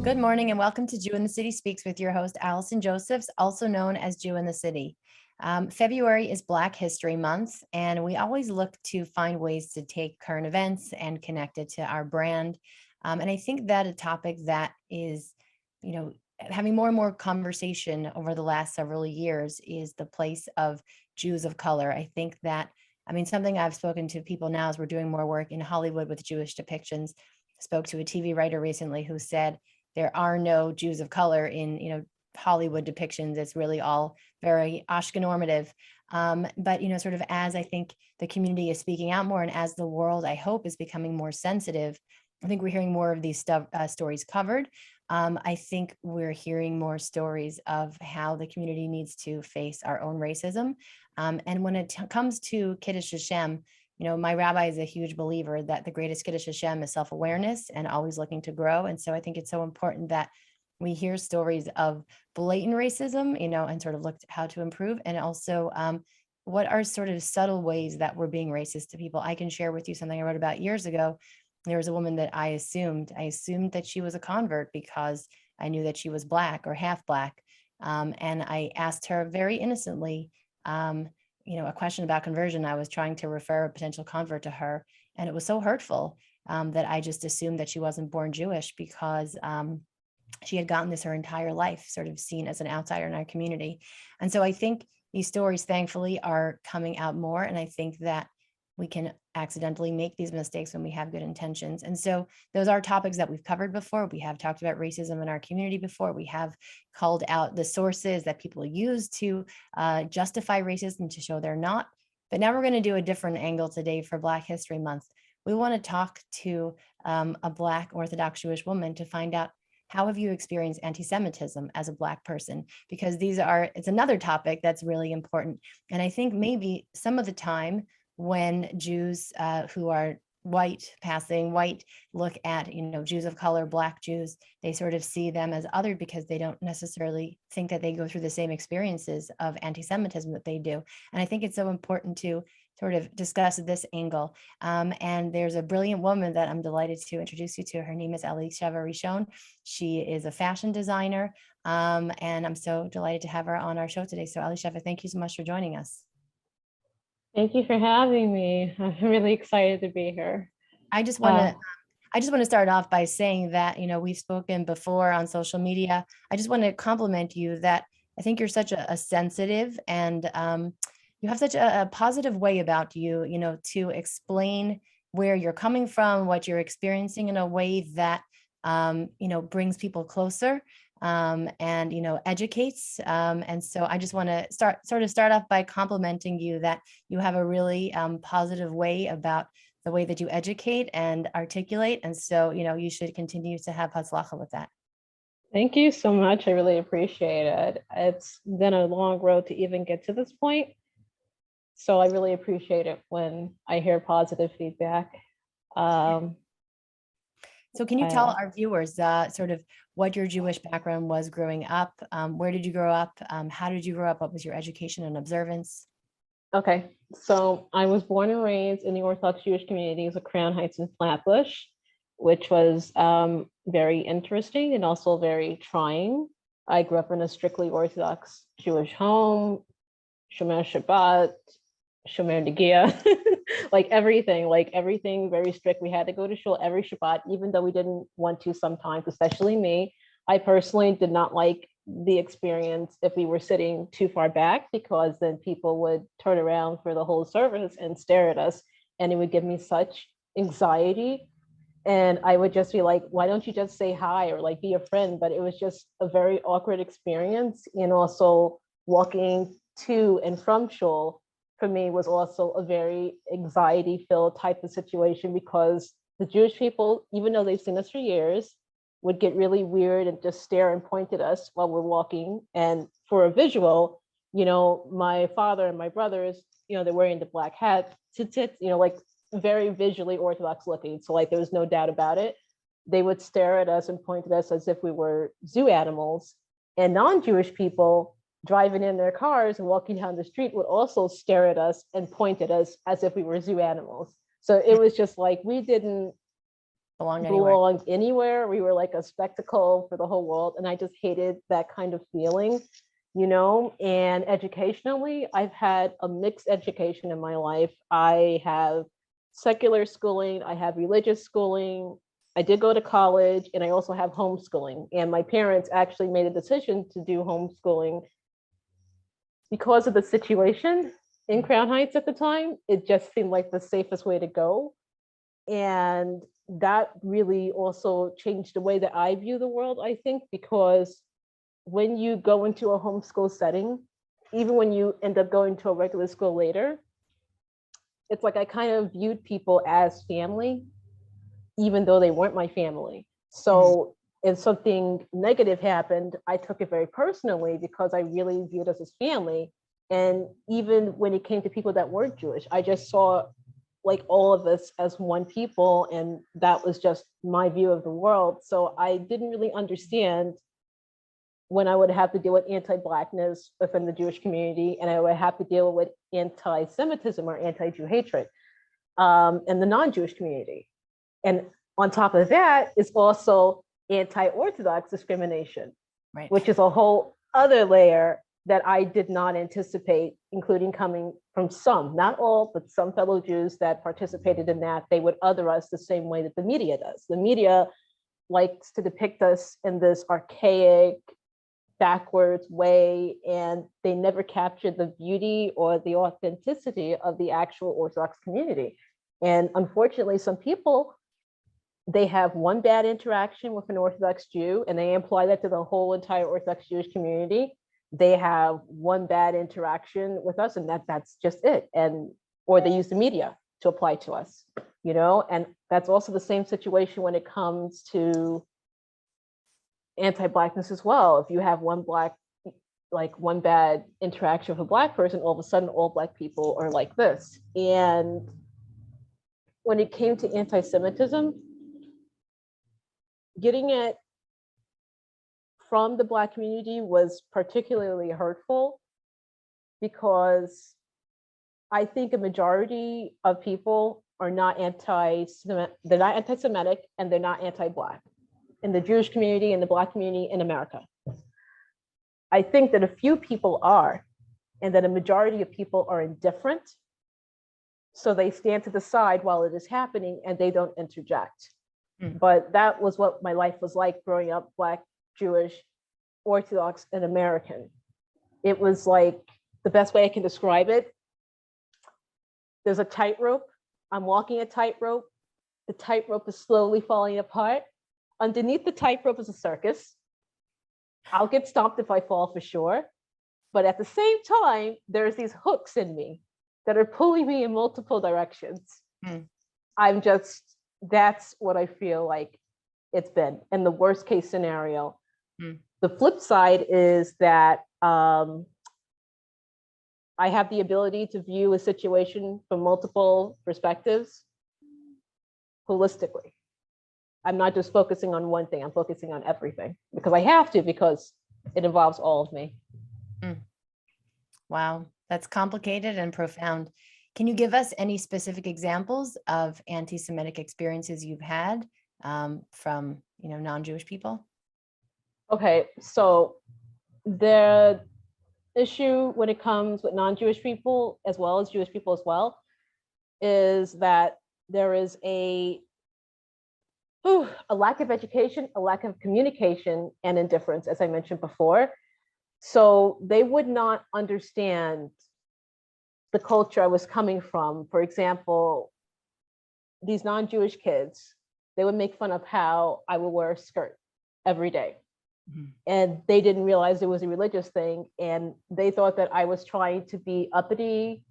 Good morning and welcome to Jew in the City Speaks with your host, Allison Josephs, also known as Jew in the City. February is Black History Month, and we always look to find ways to take current events and connect it to our brand. And I think that a topic that is, having more and more conversation over the last several years is the place of Jews of color. I think that, something I've spoken to people now as we're doing more work in Hollywood with Jewish depictions. Spoke to a TV writer recently who said there are no Jews of color in, Hollywood depictions. It's really all very Ashkenormative. But, sort of as I think the community is speaking out more and as the world, I hope, is becoming more sensitive, I think we're hearing more of these stories covered. I think we're hearing more stories of how the community needs to face our own racism. And when it comes to Kiddush Hashem, my rabbi is a huge believer that the greatest Kiddush Hashem is self-awareness and always looking to grow. And so I think it's so important that we hear stories of blatant racism, and sort of look at how to improve. And also what are sort of subtle ways that we're being racist to people. I can share with you something I wrote about years ago. There was a woman that I assumed that she was a convert because I knew that she was Black or half Black. And I asked her very innocently, a question about conversion. I was trying to refer a potential convert to her, and it was so hurtful that I just assumed that she wasn't born Jewish because she had gotten this her entire life, sort of seen as an outsider in our community. And so I think these stories, thankfully, are coming out more, and I think that we can accidentally make these mistakes when we have good intentions. And so those are topics that we've covered before. We have talked about racism in our community before. We have called out the sources that people use to justify racism to show they're not. But now we're going to do a different angle today for Black History Month. We want to talk to a Black Orthodox Jewish woman to find out, how have you experienced anti-Semitism as a Black person? Because it's another topic that's really important. And I think maybe some of the time when Jews who are passing white, look at, Jews of color, Black Jews, they sort of see them as other because they don't necessarily think that they go through the same experiences of anti-Semitism that they do. And I think it's so important to sort of discuss this angle. And there's a brilliant woman that I'm delighted to introduce you to. Her name is Elisheva Rishon. She is a fashion designer. And I'm so delighted to have her on our show today. So Elisheva, thank you so much for joining us. Thank you for having me. I'm really excited to be here. I just want to start off by saying that, we've spoken before on social media. I just want to compliment you that I think you're such a sensitive and you have such a positive way about you, to explain where you're coming from, what you're experiencing in a way that, brings people closer. And educates. And so I just want to start off by complimenting you that you have a really positive way about the way that you educate and articulate. And so, you should continue to have hatzlacha with that. Thank you so much. I really appreciate it. It's been a long road to even get to this point. So I really appreciate it when I hear positive feedback. So can you tell our viewers sort of what your Jewish background was growing up? Where did you grow up? How did you grow up? What was your education and observance? Okay, so I was born and raised in the Orthodox Jewish communities of Crown Heights and Flatbush, which was very interesting and also very trying. I grew up in a strictly Orthodox Jewish home, Shomer Shabbat, Shomer Negia, everything very strict. We had to go to shul every Shabbat, even though we didn't want to sometimes, especially me. I personally did not like the experience if we were sitting too far back, because then people would turn around for the whole service and stare at us, and it would give me such anxiety. And I would just be like, why don't you just say hi or be a friend? But it was just a very awkward experience. And also walking to and from shul for me was also a very anxiety-filled type of situation, because the Jewish people, even though they've seen us for years, would get really weird and just stare and point at us while we're walking. And for a visual, my father and my brothers, they're wearing the black hat, tzitzit, very visually Orthodox looking. So there was no doubt about it. They would stare at us and point at us as if we were zoo animals. And non-Jewish people driving in their cars and walking down the street would also stare at us and point at us as if we were zoo animals. So it was just we didn't Belong anywhere. belong anywhere. We were like a spectacle for the whole world. And I just hated that kind of feeling, you know. And educationally, I've had a mixed education in my life. I have secular schooling, I have religious schooling. I did go to college, and I also have homeschooling. And my parents actually made a decision to do homeschooling because of the situation in Crown Heights at the time. It just seemed like the safest way to go. And that really also changed the way that I view the world, I think, because when you go into a homeschool setting, even when you end up going to a regular school later, it's like I kind of viewed people as family, even though they weren't my family. So if something negative happened, I took it very personally because I really viewed us as family. And even when it came to people that weren't Jewish, I just saw like all of us as one people, and that was just my view of the world. So I didn't really understand when I would have to deal with anti-Blackness within the Jewish community, and I would have to deal with anti-Semitism or anti-Jew hatred in the non-Jewish community. And on top of that is also anti-Orthodox discrimination, Right. which is a whole other layer that I did not anticipate, including coming from some, not all, but some fellow Jews that participated in that. They would other us the same way that the media does. The media likes to depict us in this archaic, backwards way, and they never captured the beauty or the authenticity of the actual Orthodox community. And unfortunately, some people, they have one bad interaction with an Orthodox Jew, and they apply that to the whole entire Orthodox Jewish community. They have one bad interaction with us, and that's just it. And or they use the media to apply to us, you know. And that's also the same situation when it comes to anti-Blackness as well. If you have one bad interaction with a Black person, all of a sudden all Black people are like this. And when it came to anti-Semitism, getting it from the Black community was particularly hurtful because I think a majority of people are not they're not anti-Semitic, and they're not anti-Black in the Jewish community and the Black community in America. I think that a few people are, and that a majority of people are indifferent. So they stand to the side while it is happening and they don't interject. But that was what my life was like growing up Black, Jewish, Orthodox, and American. It was like, the best way I can describe it, there's a tightrope. I'm walking a tightrope. The tightrope is slowly falling apart. Underneath the tightrope is a circus. I'll get stomped if I fall for sure. But at the same time, there's these hooks in me that are pulling me in multiple directions. That's what I feel like it's been in the worst case scenario. The flip side is that I have the ability to view a situation from multiple perspectives holistically. I'm not just focusing on one thing, I'm focusing on everything because I have to, because it involves all of me. Wow, that's complicated and profound. Can you give us any specific examples of anti-Semitic experiences you've had from, non-Jewish people? Okay, so the issue when it comes with non-Jewish people as well as Jewish people as well is that there is a lack of education, a lack of communication, and indifference, as I mentioned before. So they would not understand the culture I was coming from. For example, these non-Jewish kids, they would make fun of how I would wear a skirt every day. And they didn't realize it was a religious thing. And they thought that I was trying to be uppity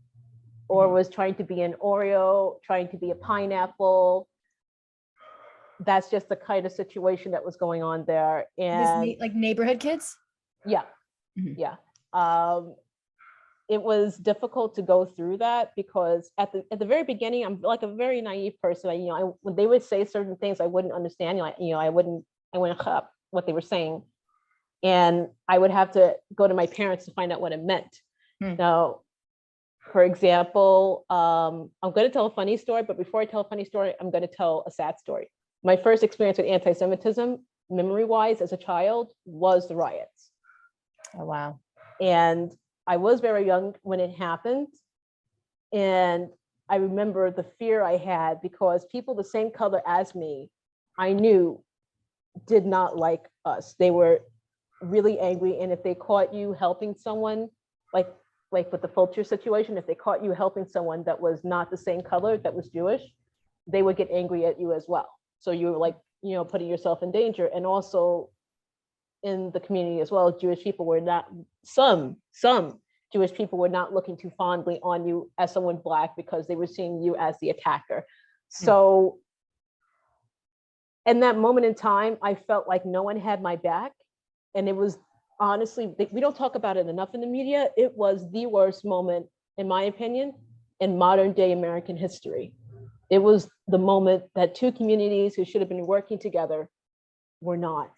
or was trying to be an Oreo, trying to be a pineapple. That's just the kind of situation that was going on there. And like neighborhood kids? Yeah. Yeah. It was difficult to go through that because at the very beginning, I'm like a very naive person. When they would say certain things, I wouldn't understand. I wouldn't up what they were saying, and I would have to go to my parents to find out what it meant. Now, for example, I'm going to tell a funny story, but before I tell a funny story, I'm going to tell a sad story. my first experience with anti-Semitism, memory-wise, as a child, was the riots. Oh, wow. And I was very young when it happened. And I remember the fear I had because people the same color as me, I knew did not like us. They were really angry. And if they caught you helping someone, like with the Fulcher situation, if they caught you helping someone that was not the same color, that was Jewish, they would get angry at you as well. So you were like, you know, putting yourself in danger. And also in the community as well, Jewish people were not, some Jewish people were not looking too fondly on you as someone Black because they were seeing you as the attacker. So in that moment in time, I felt like no one had my back. And it was honestly, we don't talk about it enough in the media. It was the worst moment, in my opinion, in modern day American history. It was the moment that two communities who should have been working together were not.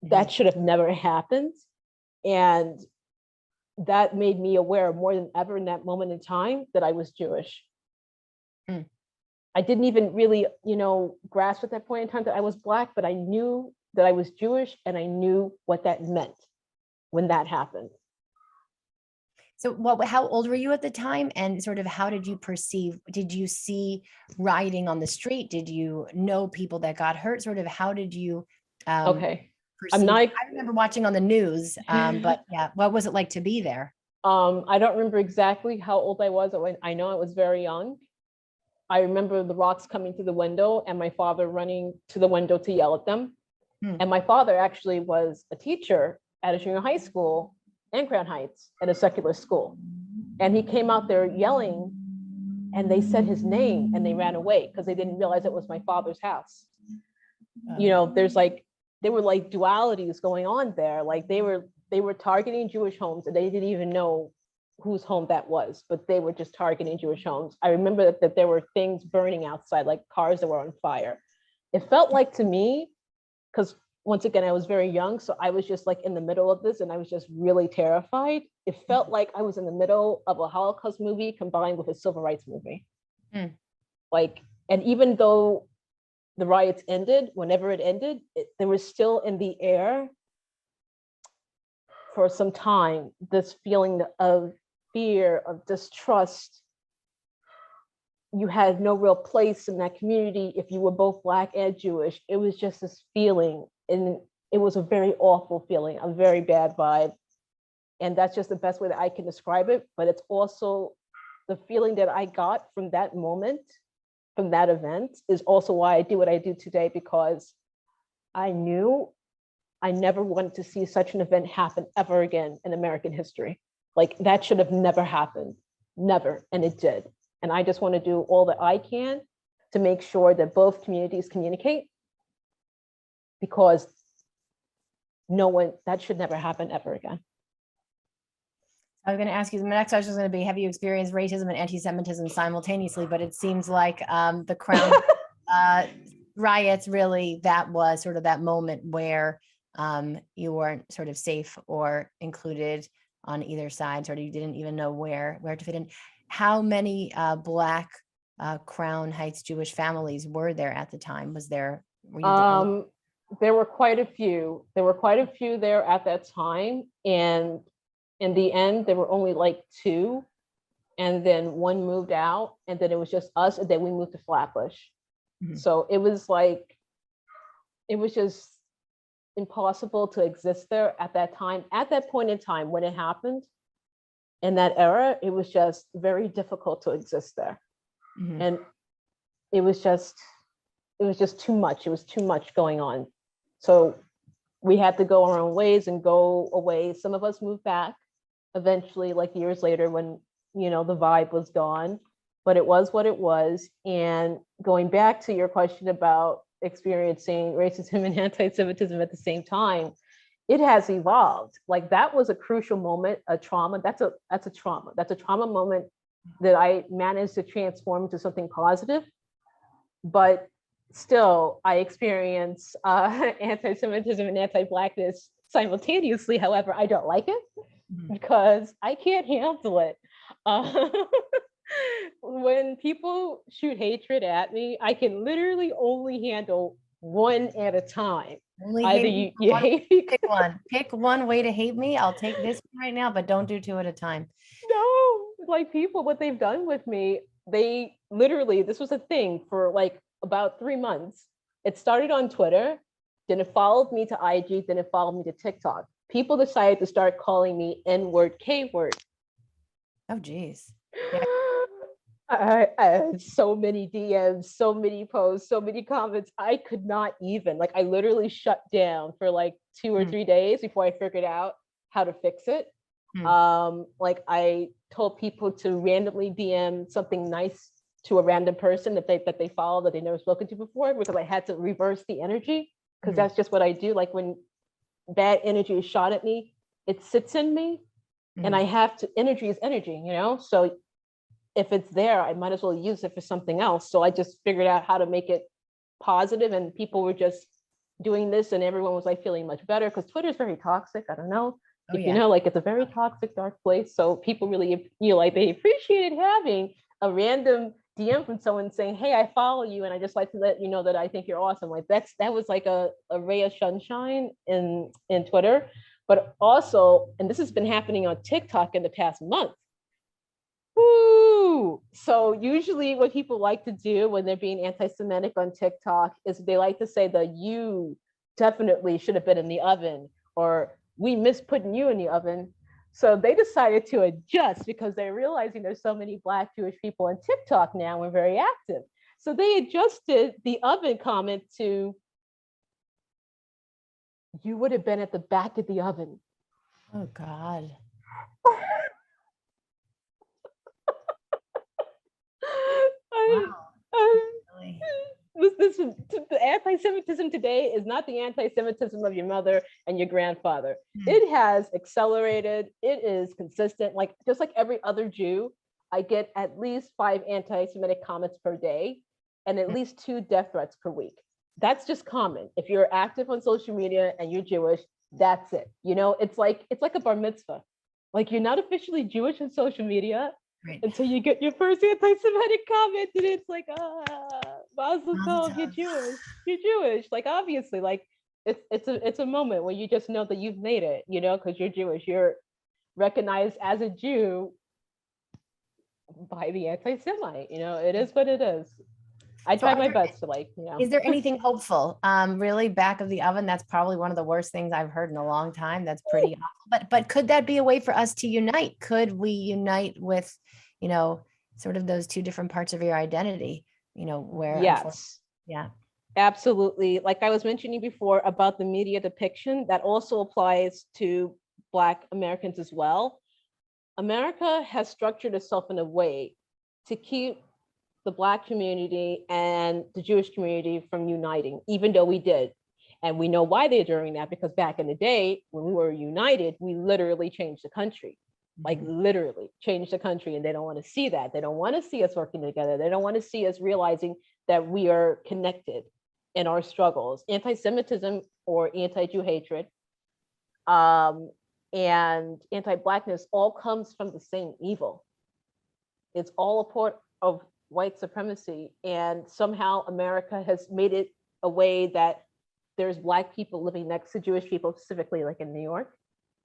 That should have never happened. And that made me aware more than ever in that moment in time that I was Jewish. I didn't even really, you know, grasp at that point in time that I was Black, but I knew that I was Jewish and I knew what that meant when that happened. So how old were you at the time? And sort of how did you perceive, did you see rioting on the street? Did you know people that got hurt? Sort of how did you Okay. perceive? I remember watching on the news, but yeah, what was it like to be there? I don't remember exactly how old I was. I know I was very young. I remember the rocks coming through the window and my father running to the window to yell at them. And my father actually was a teacher at a junior high school in Crown Heights at a secular school. And he came out there yelling and they said his name and they ran away because they didn't realize it was my father's house. You know, there were like dualities going on there. Like they were targeting Jewish homes and they didn't even know whose home that was, but they were just targeting Jewish homes. I remember that there were things burning outside, like cars that were on fire. It felt like to me, because once again, I was very young. So I was just like in the middle of this and I was just really terrified. It felt like I was in the middle of a Holocaust movie combined with a civil rights movie. Like, and even though the riots ended, whenever it ended, there was still in the air for some time, this feeling of fear, of distrust. You had no real place in that community if you were both Black and Jewish. It was just this feeling, and it was a very awful feeling, a very bad vibe. And that's just the best way that I can describe it. But it's also the feeling that I got from that moment, from that event, is also why I do what I do today, because I knew I never wanted to see such an event happen ever again in American history. Like that should have never happened, never, and it did. And I just want to do all that I can to make sure that both communities communicate, because that should never happen ever again. I was going to ask you, the next question is going to be, have you experienced racism and anti-Semitism simultaneously? But it seems like the Crown riots, really, that was sort of that moment where you weren't sort of safe or included on either side, sort of you didn't even know where to fit in. How many Black Crown Heights Jewish families were there at the time? There were quite a few. There were quite a few there at that time. And in the end, there were only like 2. And then one moved out, and then it was just us, and then we moved to Flatbush. So it was just impossible to exist there at that time. At that point in time, when it happened, in that era, it was just very difficult to exist there. And it was just too much. It was too much going on. So we had to go our own ways and go away. Some of us moved back eventually, like years later, when, you know, the vibe was gone, but it was what it was. And going back to your question about experiencing racism and anti-Semitism at the same time, it has evolved. Like that was a crucial moment, a trauma. That's a trauma. That's a trauma moment that I managed to transform into something positive. But still, I experience anti-Semitism and anti-Blackness simultaneously. However, I don't like it because I can't handle it. When people shoot hatred at me, I can literally only handle one at a time. Only Either hate me you, for you one. hate me. Pick one. Pick one way to hate me. I'll take this one right now, but don't do two at a time. No, like people, what they've done with me, they literally, this was a thing for like about 3 months. It started on Twitter, then it followed me to IG, then it followed me to TikTok. People decided to start calling me N-word, K-word. Oh, geez. Yeah. I had so many DMs, so many posts, so many comments. I could not even, like, I literally shut down for like 2 or 3 days before I figured out how to fix it. Hmm. Like I told people to randomly DM something nice to a random person that they follow that they never spoken to before, because I had to reverse the energy, because Hmm. that's just what I do. Like when bad energy is shot at me, it sits in me, and I Hmm. have to. Energy is energy, you know. So if it's there, I might as well use it for something else. So I just figured out how to make it positive, and people were just doing this, and everyone was like feeling much better, because Twitter is very toxic. I don't know Oh, if you yeah. know, like it's a very toxic, dark place. So people really, you know, like they appreciated having a random DM from someone saying, "Hey, I follow you, and I just like to let you know that I think you're awesome." Like that was like a ray of sunshine in Twitter. But also, and this has been happening on TikTok in the past month. Woo! So usually what people like to do when they're being anti-Semitic on TikTok is they like to say the "you definitely should have been in the oven," or "we miss putting you in the oven." So they decided to adjust, because they're realizing there's so many Black Jewish people on TikTok now and very active. So they adjusted the oven comment to "you would have been at the back of the oven." Oh, God. I, Wow. I, Really? the anti-Semitism today is not the anti-Semitism of your mother and your grandfather. Hmm. It has accelerated. It is consistent. Like just like every other Jew, I get at least 5 anti-Semitic comments per day, and at least 2 death threats per week. That's just common. If you're active on social media and you're Jewish, that's it. You know, it's like a bar mitzvah. Like you're not officially Jewish on social media Right. until you get your first anti-Semitic comment, and it's like, Mazel Mazel tov, you're tov. Jewish, you're Jewish. Like obviously, like it's a moment where you just know that you've made it, you know, because you're Jewish. You're recognized as a Jew by the anti-Semite. You know, it is what it is. I So try my best to like, you know. is there anything hopeful? Really, back of the oven, that's probably one of the worst things I've heard in a long time. That's pretty awful. But could that be a way for us to unite? Could we unite with, you know, sort of those two different parts of your identity, you know, where unfortunately, Yes, yeah. absolutely. Like I was mentioning before about the media depiction, that also applies to Black Americans as well. America has structured itself in a way to keep the Black community and the Jewish community from uniting, even though we did. And we know why they're doing that, because back in the day, when we were united, we literally changed the country. Like Mhm. literally changed the country. And they don't want to see that. They don't want to see us working together. They don't want to see us realizing that we are connected in our struggles. Anti-Semitism or anti-Jew hatred, um, and anti-Blackness all comes from the same evil. It's all a part of white supremacy. And somehow America has made it a way that there's Black people living next to Jewish people, specifically like in New York.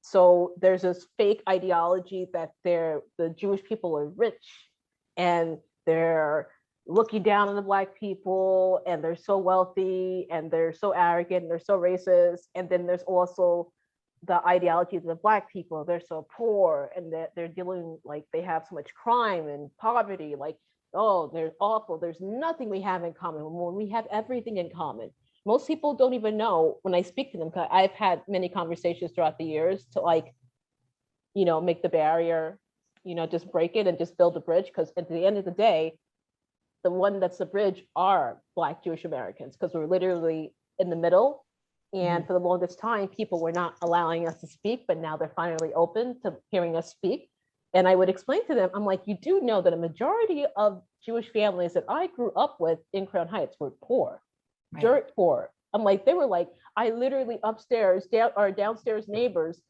So there's this fake ideology that the Jewish people are rich, and they're looking down on the Black people, and they're so wealthy, and they're so arrogant, and they're so racist. And then there's also the ideology of the Black people, they're so poor, and that they're dealing, like they have so much crime and poverty, like, oh, they're awful, there's nothing we have in common, when we have everything in common. Most people don't even know when I speak to them, because I've had many conversations throughout the years to like, you know, make the barrier, you know, just break it and just build a bridge, because at the end of the day, the one that's the bridge are Black Jewish Americans, because we're literally in the middle. And Mhm. for the longest time, people were not allowing us to speak, but now they're finally open to hearing us speak. And I would explain to them, I'm like, you do know that a majority of Jewish families that I grew up with in Crown Heights were poor, Right. dirt poor. I'm like, they were like, I literally upstairs, or downstairs neighbors,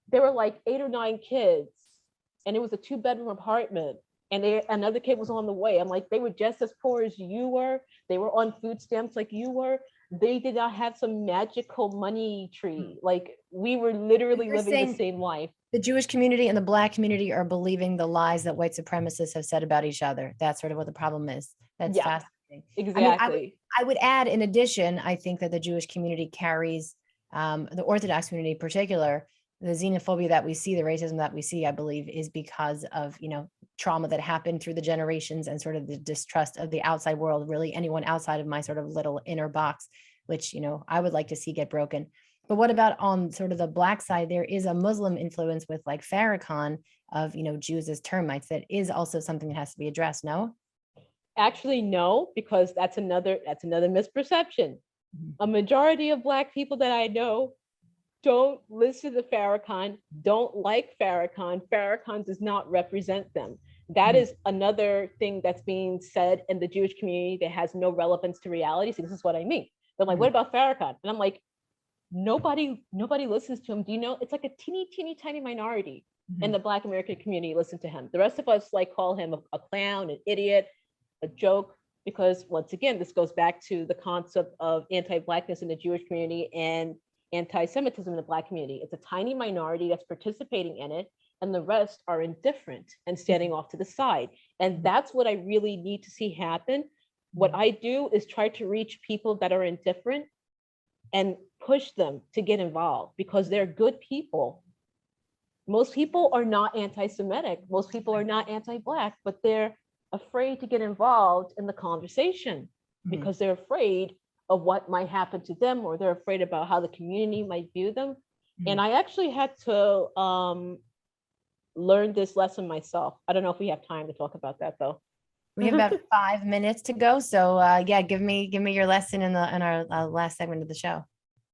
there were like 8 or 9 kids, and it was a 2-bedroom apartment. and another kid was on the way. I'm like, they were just as poor as you were. They were on food stamps like you were. They did not have some magical money tree. Like, we were literally living the same life. The Jewish community and the Black community are believing the lies that white supremacists have said about each other. That's sort of what the problem is. That's fascinating. Exactly. I mean, I would add, in addition, I think that the Jewish community carries, the Orthodox community in particular, the xenophobia that we see, the racism that we see, I believe, is because of, trauma that happened through the generations and sort of the distrust of the outside world, really anyone outside of my sort of little inner box, which, I would like to see get broken. But what about on sort of the Black side? There is a Muslim influence with like Farrakhan of, Jews as termites. That is also something that has to be addressed, no? Actually, no, because that's another misperception. Mhm. A majority of Black people that I know don't listen to Farrakhan, don't like Farrakhan. Farrakhan does not represent them. That is another thing that's being said in the Jewish community that has no relevance to reality. So this is what I mean. They're like, what about Farrakhan? And I'm like, nobody listens to him. Do you know? It's like a teeny tiny minority in the Black American community listen to him. The rest of us like call him a clown, an idiot, a joke, because once again, this goes back to the concept of anti-Blackness in the Jewish community and anti-Semitism in the Black community. It's a tiny minority that's participating in it, and the rest are indifferent and standing off to the side. And that's what I really need to see happen. What I do is try to reach people that are indifferent and push them to get involved, because they're good people. Most people are not anti-Semitic. Most people are not anti-Black, but they're afraid to get involved in the conversation because they're afraid of what might happen to them, or they're afraid about how the community might view them. And I actually had to learn this lesson myself. I don't know if we have time to talk about that though. We have about 5 minutes to go. So yeah, give me your lesson in our last segment of the show.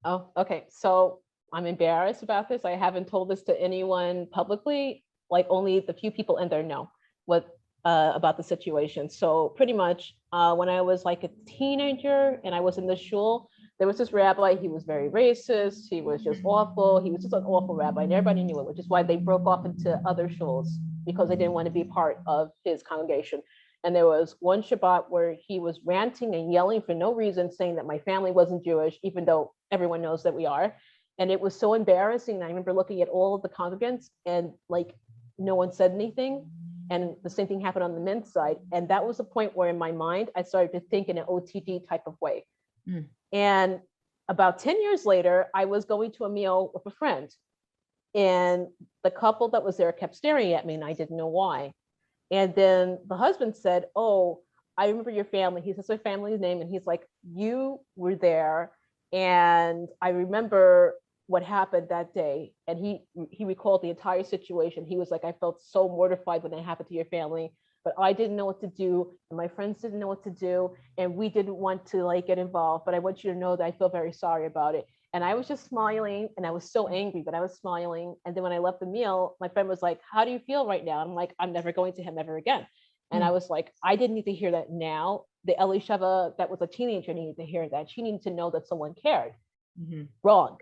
Oh, okay. So I'm embarrassed about this. I haven't told this to anyone publicly, like only the few people in there know what about the situation. So pretty much when I was like a teenager and I was in the shul, there was this rabbi. He was very racist. He was just awful. He was just an awful rabbi, and everybody knew it, which is why they broke off into other shuls, because they didn't want to be part of his congregation. And there was one Shabbat where he was ranting and yelling for no reason, saying that my family wasn't Jewish, even though everyone knows that we are. And it was so embarrassing. I remember looking at all of the congregants and like no one said anything. And the same thing happened on the men's side. And that was the point where in my mind, I started to think in an OTD type of way. And about 10 years later, I was going to a meal with a friend. And the couple that was there kept staring at me and I didn't know why. And then the husband said, "Oh, I remember your family." He says my family's name. And he's like, "You were there. And I remember what happened that day." And he recalled the entire situation. He was like, "I felt so mortified when that happened to your family, but I didn't know what to do. And my friends didn't know what to do. And we didn't want to like get involved, but I want you to know that I feel very sorry about it." And I was just smiling, and I was so angry, but I was smiling. And then when I left the meal, my friend was like, "How do you feel right now?" I'm like, "I'm never going to him ever again." And I was like, I didn't need to hear that now. The Elisheva that was a teenager needed to hear that. She needed to know that someone cared. Wrong,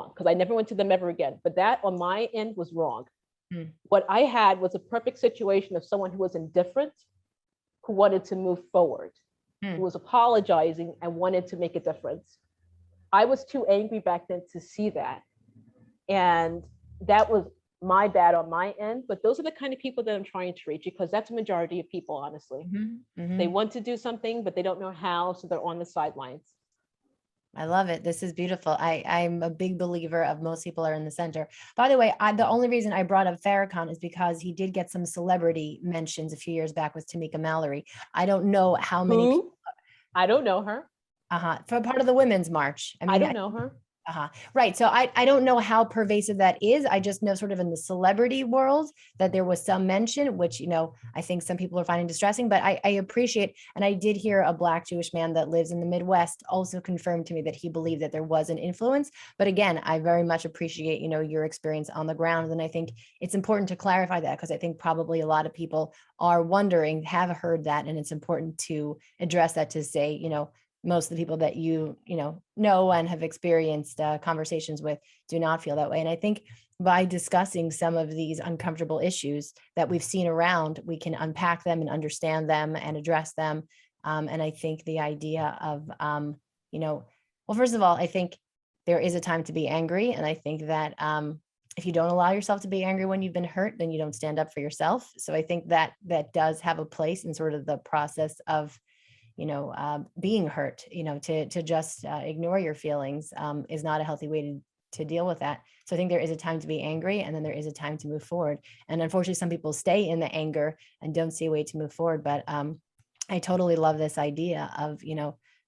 because I never went to them ever again. But that on my end was wrong. What I had was a perfect situation of someone who was indifferent, who wanted to move forward, who was apologizing and wanted to make a difference. I was too angry back then to see that. And that was my bad on my end. But those are the kind of people that I'm trying to reach, because that's a majority of people, honestly. They want to do something, but they don't know how. So they're on the sidelines. I love it. This is beautiful. I'm a big believer of most people are in the center. By the way, the only reason I brought up Farrakhan is because he did get some celebrity mentions a few years back with Tamika Mallory. I don't know how many people. I don't know her. For part of the Women's March. I don't know her. Right. So I don't know how pervasive that is. I just know sort of in the celebrity world that there was some mention, which, I think some people are finding distressing, but I appreciate, and I did hear a Black Jewish man that lives in the Midwest also confirmed to me that he believed that there was an influence. But again, I very much appreciate, your experience on the ground. And I think it's important to clarify that, because I think probably a lot of people are wondering, have heard that, and it's important to address that, to say, most of the people that know and have experienced conversations with do not feel that way. And I think by discussing some of these uncomfortable issues that we've seen around, we can unpack them and understand them and address them. And I think the idea of, well, first of all, I think there is a time to be angry. And I think that if you don't allow yourself to be angry when you've been hurt, then you don't stand up for yourself. So I think that does have a place in sort of the process of being hurt. To just ignore your feelings is not a healthy way to deal with that. So I think there is a time to be angry, and then there is a time to move forward. And unfortunately, some people stay in the anger and don't see a way to move forward. But I totally love this idea of,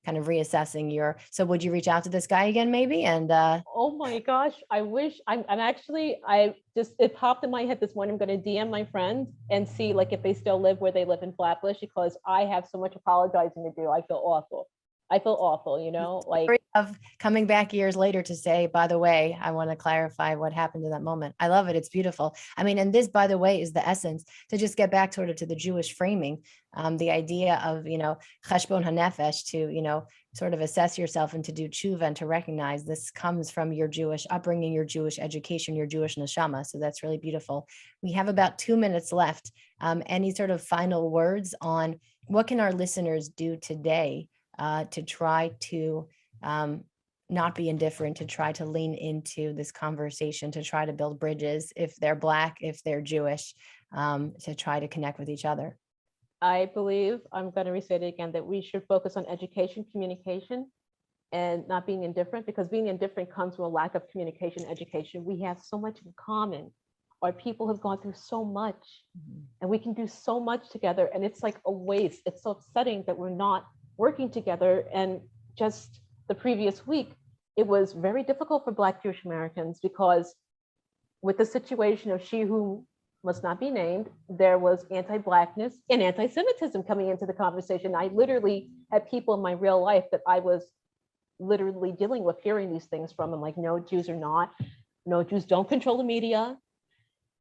kind of reassessing so would you reach out to this guy again, maybe? And oh my gosh, I wish I'm actually, it popped in my head this morning. I'm going to DM my friends and see like if they still live where they live in Flatbush, because I have so much apologizing to do. I feel awful, like of coming back years later to say, by the way, I want to clarify what happened in that moment. I love it. It's beautiful. I mean, and this, by the way, is the essence, to just get back sort of to the Jewish framing, the idea of, cheshbon hanefesh, to, sort of assess yourself and to do tshuva and to recognize this comes from your Jewish upbringing, your Jewish education, your Jewish neshama. So that's really beautiful. We have about 2 minutes left. Any sort of final words on what can our listeners do today to try to not be indifferent, to try to lean into this conversation, to try to build bridges if they're Black, if they're Jewish, to try to connect with each other? I believe, I'm going to restate it again, that we should focus on education, communication, and not being indifferent, because being indifferent comes with a lack of communication, education. We have so much in common. Our people have gone through so much, and we can do so much together. And it's like a waste. It's so upsetting that we're not working together. And just the previous week, it was very difficult for Black Jewish Americans, because with the situation of she who must not be named, there was anti-Blackness and anti-Semitism coming into the conversation. I literally had people in my real life that I was literally dealing with hearing these things from. I'm like, no, Jews don't control the media.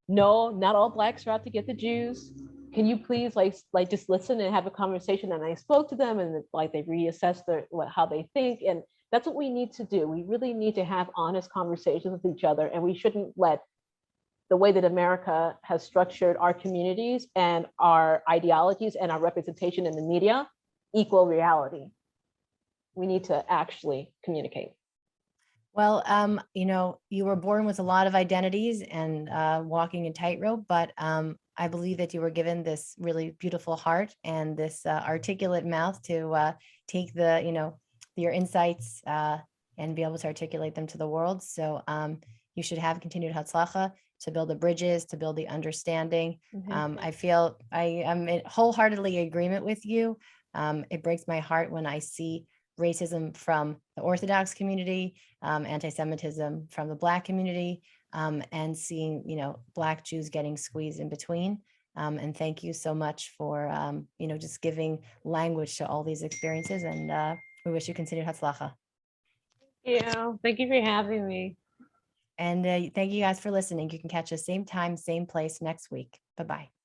No, not all Blacks are out to get the Jews. Can you please like just listen and have a conversation? And I spoke to them, and like they reassessed how they think. And that's what we need to do. We really need to have honest conversations with each other, and we shouldn't let the way that America has structured our communities and our ideologies and our representation in the media equal reality. We need to actually communicate. Well, you were born with a lot of identities and walking a tightrope, but I believe that you were given this really beautiful heart and this articulate mouth to take your insights and be able to articulate them to the world. So you should have continued hatzlacha to build the bridges, to build the understanding. I feel I am in wholeheartedly agreement with you. It breaks my heart when I see racism from the Orthodox community, anti-Semitism from the Black community, and seeing, Black Jews getting squeezed in between. And thank you so much for, just giving language to all these experiences. And we wish you continued hatzlacha. Yeah, thank you for having me. And thank you guys for listening. You can catch us same time, same place next week. Bye-bye.